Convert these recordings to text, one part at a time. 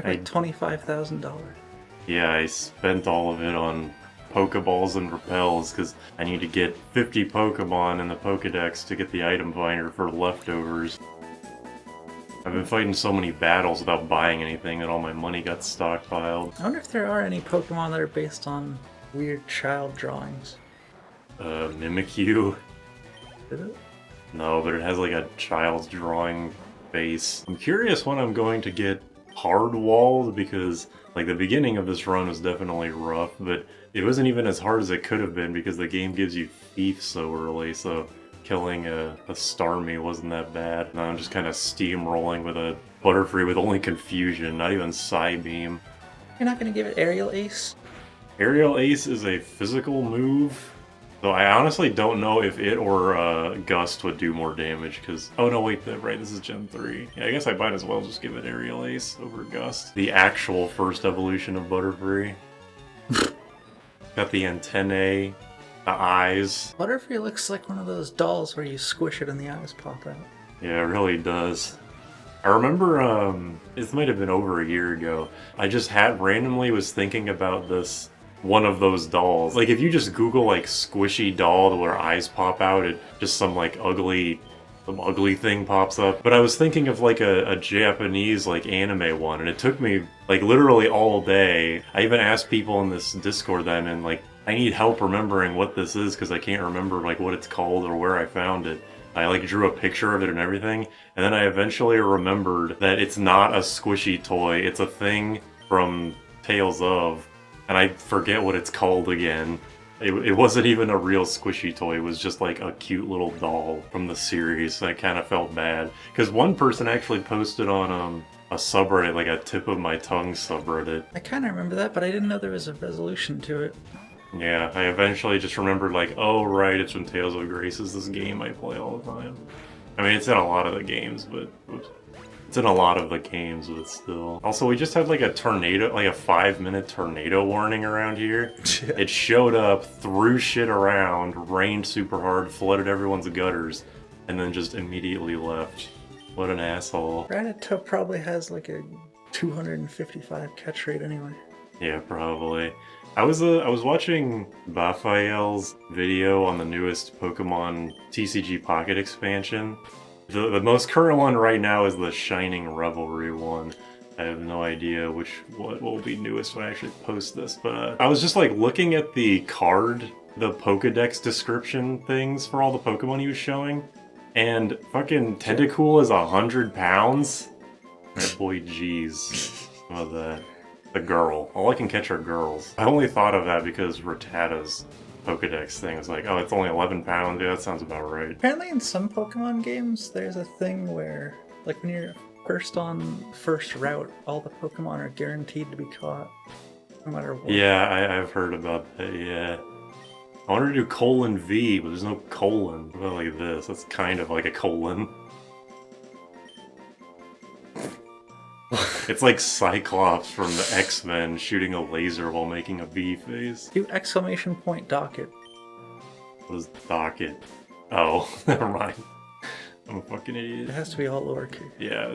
Like $25,000. Yeah, I spent all of it on Pokeballs and Repels because I need to get 50 Pokemon in the Pokedex to get the item finder for leftovers. I've been fighting so many battles without buying anything that all my money got stockpiled. I wonder if there are any Pokemon that are based on weird child drawings. Mimikyu? Is it? No, but it has like a child's drawing face. I'm curious when I'm going to get hard-walled because like the beginning of this run was definitely rough, but it wasn't even as hard as it could have been because the game gives you Thief so early, so killing a Starmie wasn't that bad. Now I'm just kind of steamrolling with a Butterfree with only Confusion, not even Psybeam. You're not gonna give it Aerial Ace? Aerial Ace is a physical move, so I honestly don't know if it or Gust would do more damage, because... Oh no, wait, right, this is Gen 3. Yeah, I guess I might as well just give it Aerial Ace over Gust. The actual first evolution of Butterfree. Got the antennae, the eyes. Butterfree looks like one of those dolls where you squish it and the eyes pop out. Yeah, it really does. I remember, this might have been over a year ago, I just randomly was thinking about this, one of those dolls. Like, if you just Google, like, squishy doll where eyes pop out, just some ugly thing pops up. But I was thinking of, like, a Japanese, like, anime one, and it took me, like, literally all day. I even asked people in this Discord then, and, like, I need help remembering what this is, because I can't remember, like, what it's called or where I found it. I like drew a picture of it and everything, and then I eventually remembered that it's not a squishy toy, it's a thing from Tales of, and I forget what it's called again. It wasn't even a real squishy toy, it was just like a cute little doll from the series. I kind of felt bad, because one person actually posted on a subreddit, like a tip of my tongue subreddit. I kind of remember that, but I didn't know there was a resolution to it. Yeah, I eventually just remembered, like, oh right, it's from Tales of Graces, this game I play all the time. I mean, it's in a lot of the games, but... It's in a lot of the games, but still. Also, we just had, like, a tornado, like a 5-minute tornado warning around here. It showed up, threw shit around, rained super hard, flooded everyone's gutters, and then just immediately left. What an asshole. Rattata probably has, like, a 255 catch rate anyway. Yeah, probably. I was watching Raphael's video on the newest Pokemon TCG Pocket expansion. The most current one right now is the Shining Revelry one. I have no idea what will be newest when I actually post this, but I was just like looking at the Pokedex description things for all the Pokemon he was showing, and fucking Tentacool is 100 pounds? That boy, jeez. How about that? The girl. All I can catch are girls. I only thought of that because Rattata's Pokedex thing was like, oh, it's only 11 pounds. Yeah, that sounds about right. Apparently in some Pokemon games, there's a thing where, like, when you're first on first route, all the Pokemon are guaranteed to be caught, no matter what. Yeah, I've heard about that, yeah. I wanted to do colon V, but there's no colon. What about like this? That's kind of like a colon. It's like Cyclops from the X-Men shooting a laser while making a V face. Do exclamation point docket. What is docket? Oh, never mind. I'm a fucking idiot. It has to be all lowercase. Yeah.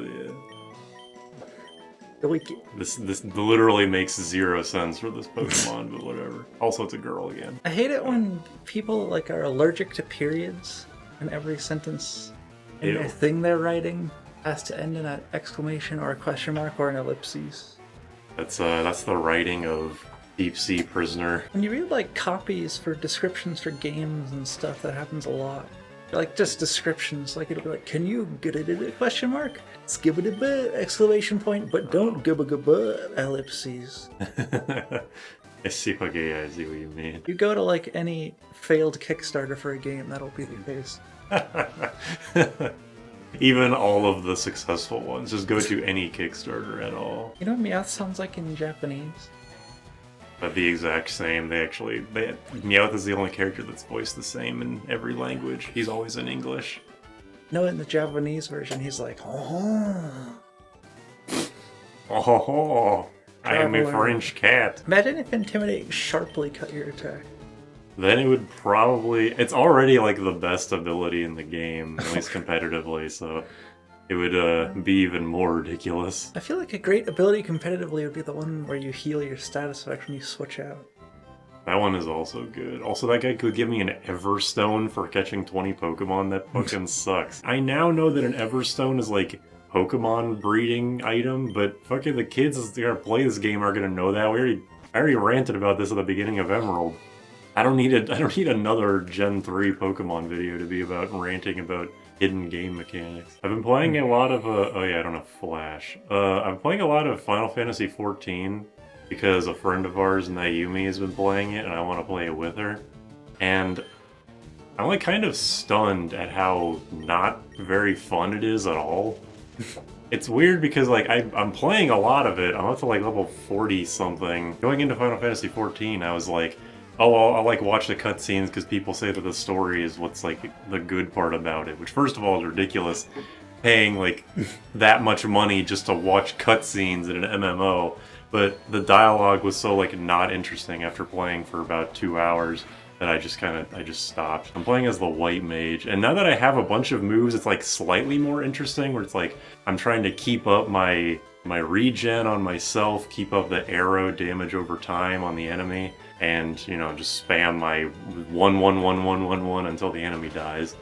The wiki. This literally makes 0 sense for this Pokemon, but whatever. Also, it's a girl again. I hate it when people like are allergic to periods in every sentence in their thing they're writing has to end in an exclamation or a question mark or an ellipses. That's the writing of Deep Sea Prisoner. When you read like copies for descriptions for games and stuff, that happens a lot. Like just descriptions, like it'll be like, can you get it in a question mark? Skibbity exclamation point, but don't gubba ellipses. I see what you mean. You go to like any failed Kickstarter for a game, that'll be the case. Even all of the successful ones. Just go to any Kickstarter at all. You know what Meowth sounds like in Japanese? But the exact same. Meowth is the only character that's voiced the same in every language. He's always in English. No, in the Japanese version, he's like, oh. Oh, I am a French cat. Imagine if Intimidate sharply cut your attack. Then it would probably... It's already like the best ability in the game, at least competitively, so... it would be even more ridiculous. I feel like a great ability competitively would be the one where you heal your status effect when you switch out. That one is also good. Also, that guy could give me an Everstone for catching 20 Pokemon. That fucking sucks. I now know that an Everstone is like Pokemon breeding item, but fucking the kids that are gonna play this game are gonna know that. I already ranted about this at the beginning of Emerald. I don't need another Gen 3 Pokemon video to be about ranting about hidden game mechanics. I've been playing a lot of oh yeah, I don't have Flash. I'm playing a lot of Final Fantasy XIV because a friend of ours, Naomi, has been playing it and I want to play it with her. And I'm like kind of stunned at how not very fun it is at all. It's weird because like I'm playing a lot of it. I'm up to like level 40 something. Going into Final Fantasy XIV, I was like, oh, I'll like watch the cutscenes because people say that the story is what's like the good part about it. Which first of all is ridiculous, paying like that much money just to watch cutscenes in an MMO. But the dialogue was so like not interesting after playing for about 2 hours that I just stopped. I'm playing as the White Mage, and now that I have a bunch of moves, it's like slightly more interesting, where it's like I'm trying to keep up my regen on myself, keep up the arrow damage over time on the enemy, and you know, just spam my 1-1-1-1-1-1 until the enemy dies,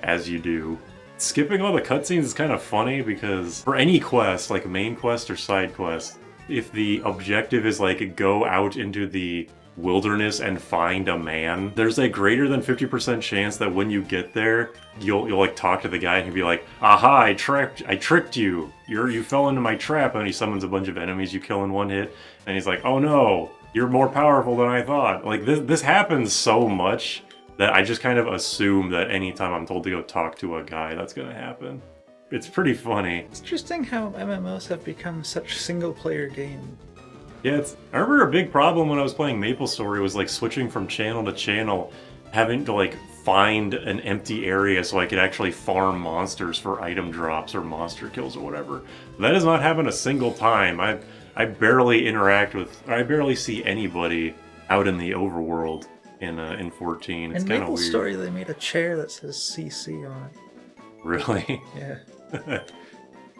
as you do. Skipping all the cutscenes is kind of funny because for any quest, like main quest or side quest, if the objective is like go out into the wilderness and find a man, there's a greater than 50% chance that when you get there, you'll like talk to the guy and he'll be like, aha, I tricked you. You fell into my trap, and he summons a bunch of enemies you kill in one hit, and he's like, oh no, you're more powerful than I thought. Like this happens so much that I just kind of assume that anytime I'm told to go talk to a guy, that's gonna happen. It's pretty funny. It's interesting how MMOs have become such single-player games. Yeah, I remember a big problem when I was playing MapleStory was like switching from channel to channel, having to like find an empty area so I could actually farm monsters for item drops or monster kills or whatever. That has not happened a single time. I barely I barely see anybody out in the overworld in 14. It's kind of weird. In MapleStory, they made a chair that says CC on it. Really? Yeah.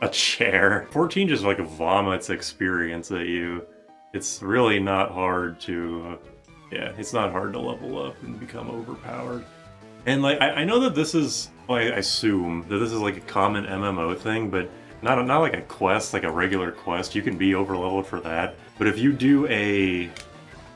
A chair. 14 just like vomits experience at you. It's really not hard to, yeah, it's not hard to level up and become overpowered. And like, I know that this is, well, I assume that this is like a common MMO thing, but not like a quest, like a regular quest. You can be overleveled for that. But if you do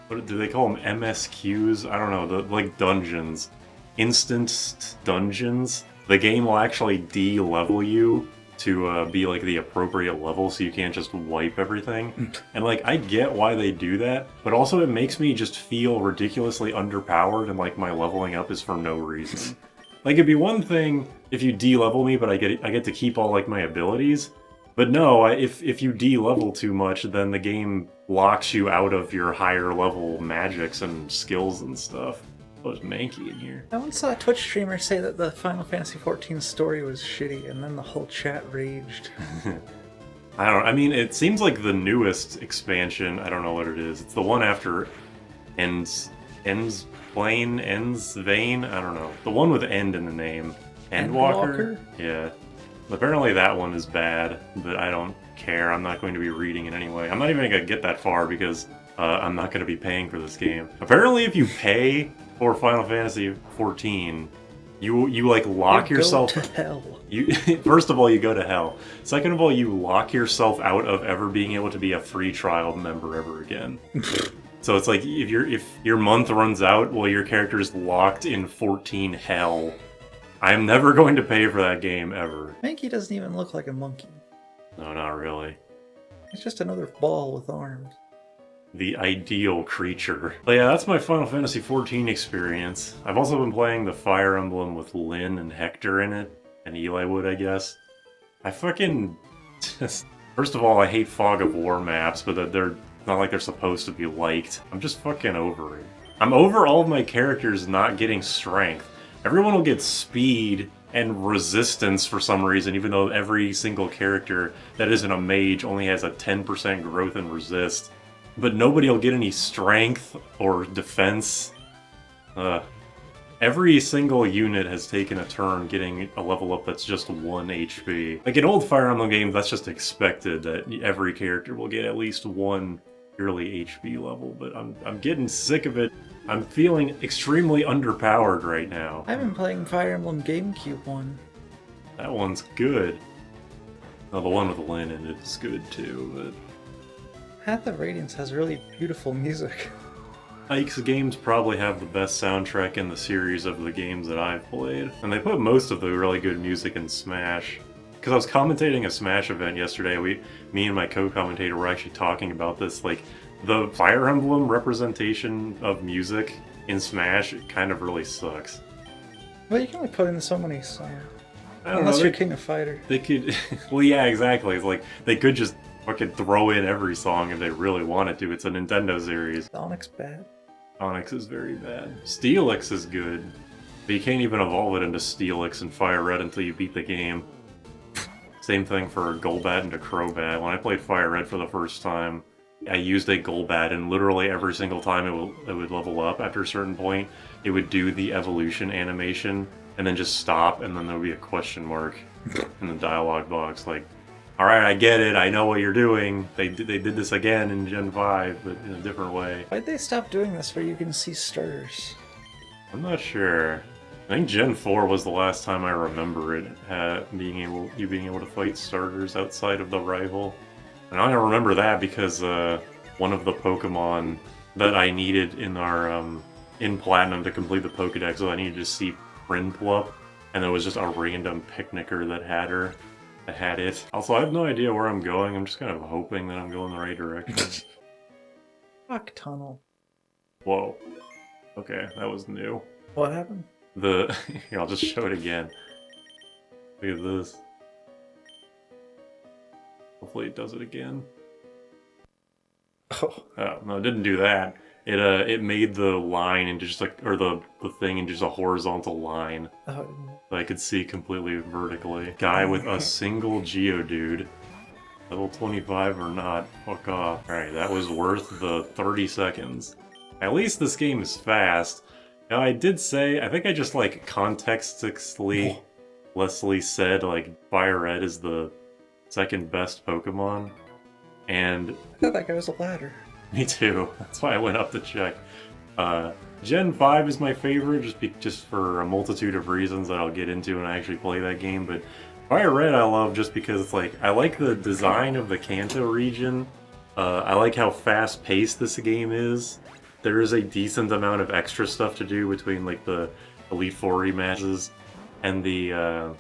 what do they call them? MSQs? I don't know, like dungeons. Instant dungeons. The game will actually de-level you to be like the appropriate level, so you can't just wipe everything. And like, I get why they do that, but also it makes me just feel ridiculously underpowered, and like my leveling up is for no reason. Like, it'd be one thing if you de-level me, but I get to keep all like my abilities. But no, if you de-level too much, then the game locks you out of your higher level magics and skills and stuff. Oh, it's manky in here. I once saw a Twitch streamer say that the Final Fantasy XIV story was shitty, and then the whole chat raged. I mean, it seems like the newest expansion, I don't know what it is. It's the one after Ends Vein? I don't know. The one with end in the name. Endwalker? Yeah. Apparently that one is bad, but I don't care. I'm not going to be reading it anyway. I'm not even going to get that far because I'm not going to be paying for this game. Apparently if you pay for Final Fantasy XIV, you like lock yourself. Go to hell. First of all, you go to hell. Second of all, you lock yourself out of ever being able to be a free trial member ever again. So it's like if your month runs out, well, your character is locked in 14 hell. I am never going to pay for that game ever. Mankey doesn't even look like a monkey. No, not really. It's just another ball with arms. The ideal creature. But yeah, that's my Final Fantasy XIV experience. I've also been playing the Fire Emblem with Lynn and Hector in it, and Eli would, I guess. I fucking just... First of all, I hate Fog of War maps, but they're not like they're supposed to be liked. I'm just fucking over it. I'm over all of my characters not getting strength. Everyone will get speed and resistance for some reason, even though every single character that isn't a mage only has a 10% growth in resist. But nobody will get any strength or defense. Every single unit has taken a turn getting a level up that's just 1 HP. Like in old Fire Emblem games, that's just expected that every character will get at least 1 purely HP level, but I'm getting sick of it. I'm feeling extremely underpowered right now. I've been playing Fire Emblem GameCube one. That one's good. Oh, the one with Lyn in it's good too, but... Path of Radiance has really beautiful music. Ike's games probably have the best soundtrack in the series of the games that I've played. And they put most of the really good music in Smash. Because I was commentating a Smash event yesterday, me and my co-commentator were actually talking about this, like, the Fire Emblem representation of music in Smash kind of really sucks. Well, you can only put in so many songs. I don't Unless know, you're King of Fighter. They could, well yeah, exactly, it's like, they could just fucking throw in every song if they really wanted to. It's a Nintendo series. Onyx bad. Onyx is very bad. Steelix is good, but you can't even evolve it into Steelix and Fire Red until you beat the game. Same thing for Golbat into Crobat. When I played Fire Red for the first time, I used a Golbat, and literally every single time it would level up after a certain point, it would do the evolution animation, and then just stop, and then there would be a question mark in the dialogue box, like, alright, I get it, I know what you're doing. They did this again in Gen 5, but in a different way. Why'd they stop doing this where you can see starters? I'm not sure. I think Gen 4 was the last time I remember it, being able to fight starters outside of the rival. And I don't remember that because one of the Pokemon that I needed in our in Platinum to complete the Pokedex, so I needed to see Prinplup, and there was just a random picnicker that had her. That had it. Also, I have no idea where I'm going. I'm just kind of hoping that I'm going the right direction. Fuck tunnel. Whoa. Okay, that was new. What happened? Here, I'll just show it again. Look at this. Hopefully it does it again. Oh. Oh, no, it didn't do that. It made the line into just like, or the thing into just a horizontal line. Oh. So I could see completely vertically. Guy with a single Geodude. Level 25 or not, fuck off. Alright, that was worth the 30 seconds. At least this game is fast. Now I did say, I think I just like contextually Leslie said like Fire Red is the second best Pokemon. And I thought that guy was a ladder. me too. That's why I went up to check. Gen 5 is my favorite, just for a multitude of reasons that I'll get into when I actually play that game, but Fire Red I love just because it's like, I like the design of the Kanto region. I like how fast-paced this game is. There is a decent amount of extra stuff to do between like the Elite Four rematches and the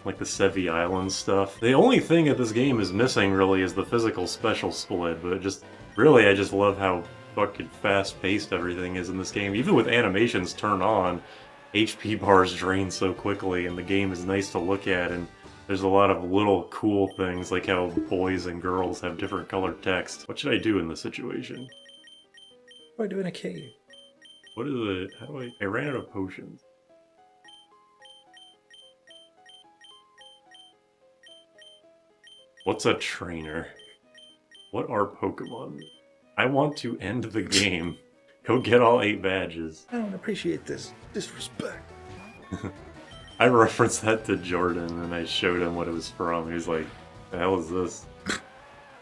like the Sevi Island stuff. The only thing that this game is missing really is the physical special split, but just really I just love how fucking fast-paced everything is in this game. Even with animations turned on, HP bars drain so quickly and the game is nice to look at, and there's a lot of little cool things like how boys and girls have different colored text. What should I do in this situation? What do I do in a cave? What is it? How do I ran out of potions. What's a trainer? What are Pokemon? I want to end the game. Go get all 8 badges. I don't appreciate this disrespect. I referenced that to Jordan and I showed him what it was from. He was like, the hell is this?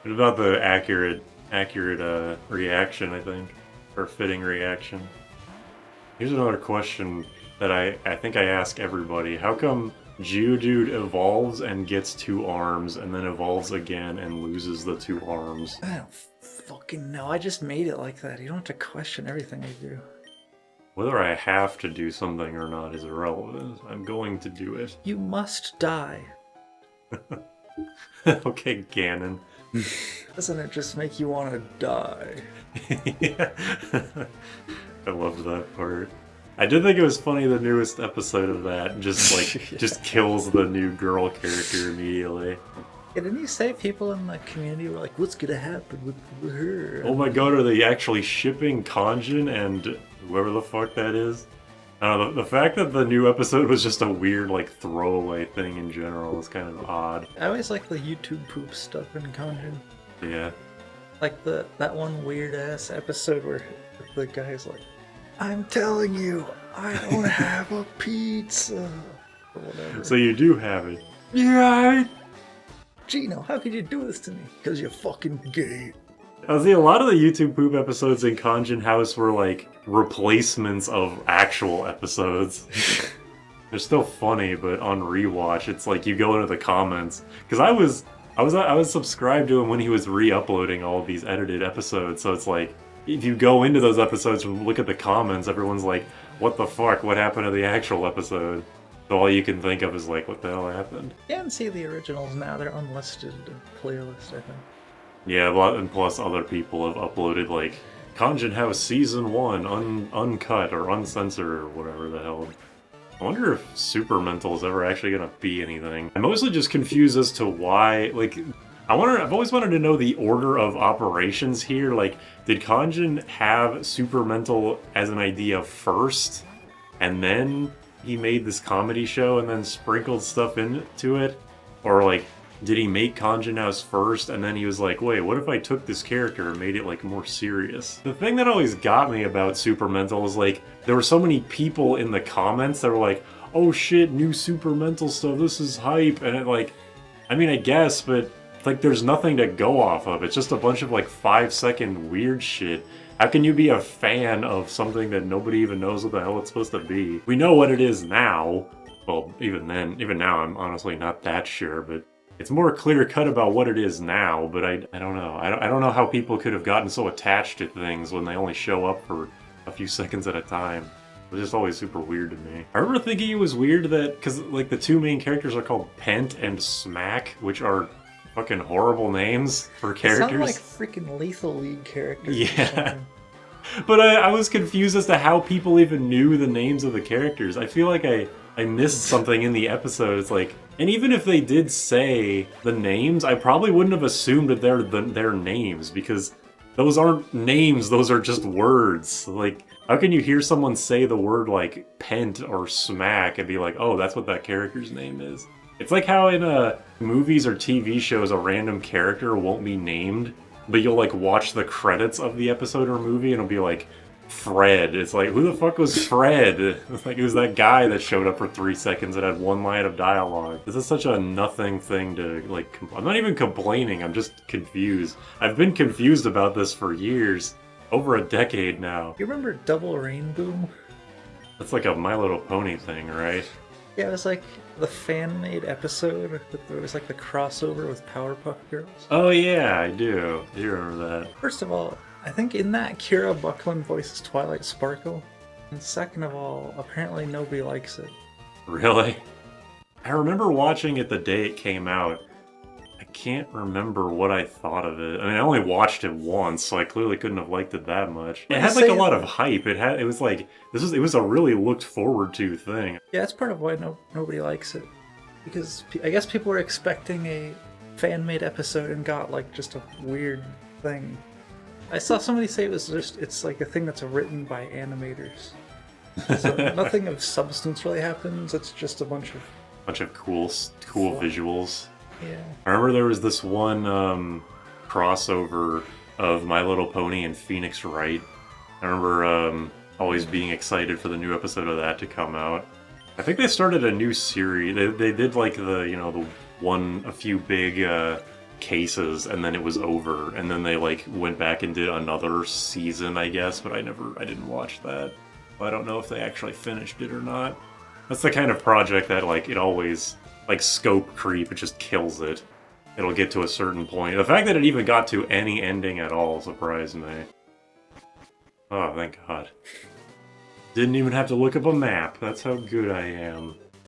What about the accurate reaction, I think? Or fitting reaction? Here's another question that I think I ask everybody. How come Geodude evolves and gets 2 arms, and then evolves again and loses the 2 arms? I don't fucking know. I just made it like that. You don't have to question everything I do. Whether I have to do something or not is irrelevant. I'm going to do it. You must die. Okay, Ganon. Doesn't it just make you want to die? Yeah. I loved that part. I did think it was funny the newest episode of that just like Yeah. just kills the new girl character immediately. Yeah, didn't you say people in the community were like, what's gonna happen with her? Oh my god, are they actually shipping Kanjin and whoever the fuck that is? I don't know, the fact that the new episode was just a weird like throwaway thing in general is kind of odd. I always like the YouTube poop stuff in Conjun. Yeah. Like that one weird ass episode where the guy's like, I'm telling you, I don't have a pizza. Or whatever. So you do have it. Yeah. Gino, how could you do this to me? Because you're fucking gay. I see a lot of the YouTube poop episodes in Conjun House were like replacements of actual episodes. They're still funny, but on rewatch, it's like you go into the comments because I was subscribed to him when he was re-uploading all of these edited episodes. So it's like if you go into those episodes and look at the comments, everyone's like, "What the fuck? What happened to the actual episode?" So all you can think of is like, "What the hell happened?" Yeah, and see the originals now. They're unlisted playlist, I think. Yeah, a lot, and plus other people have uploaded like Conjun House Season 1 uncut or uncensored or whatever the hell. I wonder if Super Mental is ever actually gonna be anything. I'm mostly just confused as to why, like, I've always wanted to know the order of operations here. Like, did Conjun have Super Mental as an idea first, and then he made this comedy show and then sprinkled stuff into it? Or, like, did he make Conjun House first, and then he was like, wait, what if I took this character and made it, like, more serious? The thing that always got me about Super Mental is, like, there were so many people in the comments that were like, oh shit, new Super Mental stuff, this is hype, and it, like, I mean, I guess, but, like, there's nothing to go off of. It's just a bunch of, like, 5-second weird shit. How can you be a fan of something that nobody even knows what the hell it's supposed to be? We know what it is now. Well, even now, I'm honestly not that sure, but it's more clear-cut about what it is now, but I don't know. I don't know how people could have gotten so attached to things when they only show up for a few seconds at a time. It was just always super weird to me. I remember thinking it was weird that, because like the two main characters are called Pent and Smack, which are fucking horrible names for characters. They sound like freaking Lethal League characters. Yeah. But I was confused as to how people even knew the names of the characters. I feel like I missed something in the episode. It's like, and even if they did say the names, I probably wouldn't have assumed that they're their names, because those aren't names, those are just words. Like, how can you hear someone say the word like Pent or Smack and be like, oh, that's what that character's name is? It's like how in movies or TV shows a random character won't be named, but you'll like watch the credits of the episode or movie and it'll be like, Fred. It's like, who the fuck was Fred? It's like, it was that guy that showed up for 3 seconds and had one line of dialogue. This is such a nothing thing to, like, I'm not even complaining, I'm just confused. I've been confused about this for years. Over a decade now. You remember Double Rainbow? That's like a My Little Pony thing, right? Yeah, it was like the fan-made episode. There was like the crossover with Powerpuff Girls. Oh yeah, I do. I do remember that. First of all, I think in that Kira Buckland voices Twilight Sparkle. And second of all, apparently nobody likes it. Really? I remember watching it the day it came out. I can't remember what I thought of it. I mean, I only watched it once, so I clearly couldn't have liked it that much. It had like a lot of hype. It was like it was a really looked forward to thing. Yeah, that's part of why nobody likes it, because I guess people were expecting a fan-made episode and got like just a weird thing. I saw somebody say it's like a thing that's written by animators. So nothing of substance really happens. It's just a bunch of cool visuals. Yeah. I remember there was this one crossover of My Little Pony and Phoenix Wright. I remember always being excited for the new episode of that to come out. I think they started a new series. They did like a few big cases, and then it was over. And then they like went back and did another season, I guess. But I didn't watch that. I don't know if they actually finished it or not. That's the kind of project that like it always. Like scope creep, it just kills it. It'll get to a certain point. The fact that it even got to any ending at all surprised me. Oh, thank God. Didn't even have to look up a map. That's how good I am.